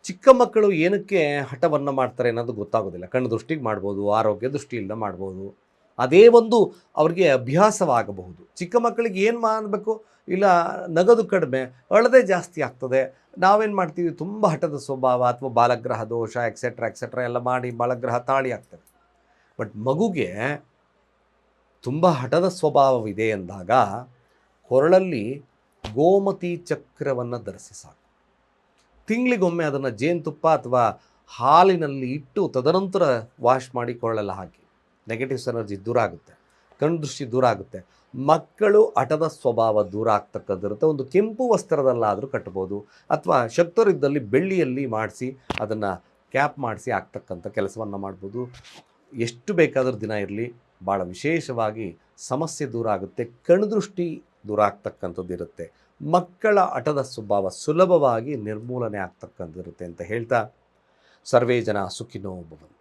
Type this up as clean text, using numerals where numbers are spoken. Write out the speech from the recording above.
ಚಿಕ್ಕ ಮಕ್ಕಳು ಏನಕ್ಕೆ ಹಠವನ್ನು ಮಾಡ್ತಾರೆ ಅನ್ನೋದು ಗೊತ್ತಾಗೋದಿಲ್ಲ. ಕಣ್ಣು ದೃಷ್ಟಿಗೆ ಮಾಡ್ಬೋದು, ಆರೋಗ್ಯ ದೃಷ್ಟಿಯಿಂದ ಮಾಡ್ಬೋದು. ಅದೇ ಒಂದು ಅವ್ರಿಗೆ ಅಭ್ಯಾಸವಾಗಬಹುದು. ಚಿಕ್ಕ ಮಕ್ಕಳಿಗೆ ಏನು ಮಾಡಬೇಕು, ಇಲ್ಲ ನಗದು ಕಡಿಮೆ, ಅಳದೆ ಜಾಸ್ತಿ ಆಗ್ತದೆ. ನಾವೇನು ಮಾಡ್ತೀವಿ, ತುಂಬ ಹಠದ ಸ್ವಭಾವ ಅಥವಾ ಬಾಲಗ್ರಹ ದೋಷ ಎಕ್ಸೆಟ್ರಾ ಎಲ್ಲ ಮಾಡಿ ಬಾಲಗ್ರಹ ತಾಳಿ ಆಗ್ತದೆ. ಬಟ್ ಮಗುಗೆ ತುಂಬ ಹಠದ ಸ್ವಭಾವವಿದೆ ಎಂದಾಗ ಕೊರಳಲ್ಲಿ ಗೋಮತಿ ಚಕ್ರವನ್ನು ಧರಿಸಿ ಸಾಕು. ತಿಂಗಳಿಗೊಮ್ಮೆ ಅದನ್ನು ಜೇನುತುಪ್ಪ ಅಥವಾ ಹಾಲಿನಲ್ಲಿ ಇಟ್ಟು ತದನಂತರ ವಾಶ್ ಮಾಡಿ ಕೊರಳೆಲ್ಲ ಹಾಕಿ. ನೆಗೆಟಿವ್ಸ್ ಎನರ್ಜಿ ದೂರ ಆಗುತ್ತೆ, ಕಣ್ಣು ದೃಷ್ಟಿ ದೂರ ಆಗುತ್ತೆ. ಮಕ್ಕಳು ಹಠದ ಸ್ವಭಾವ ದೂರ ಆಗ್ತಕ್ಕಂಥರುತ್ತೆ. ಒಂದು ಕೆಂಪು ವಸ್ತ್ರದಲ್ಲಾದರೂ ಕಟ್ಬೋದು, ಅಥವಾ ಶಕ್ತರಿದ್ದಲ್ಲಿ ಬೆಳ್ಳಿಯಲ್ಲಿ ಮಾಡಿಸಿ ಅದನ್ನು ಕ್ಯಾಪ್ ಮಾಡಿಸಿ ಆಗ್ತಕ್ಕಂಥ ಕೆಲಸವನ್ನು ಮಾಡ್ಬೋದು. ಎಷ್ಟು ಬೇಕಾದರೂ ದಿನ ಇರಲಿ, ಭಾಳ ವಿಶೇಷವಾಗಿ ಸಮಸ್ಯೆ ದೂರ ಆಗುತ್ತೆ, ಕಣ್ದೃಷ್ಟಿ ದೂರ ಆಗ್ತಕ್ಕಂಥದ್ದು ಇರುತ್ತೆ. ಮಕ್ಕಳ ಹಠದ ಸ್ವಭಾವ ಸುಲಭವಾಗಿ ನಿರ್ಮೂಲನೆ ಆಗ್ತಕ್ಕಂಥದ್ದಿರುತ್ತೆ ಅಂತ ಹೇಳ್ತಾ, ಸರ್ವೇ ಜನ ಸುಖಿನೋ ಭವಂತು.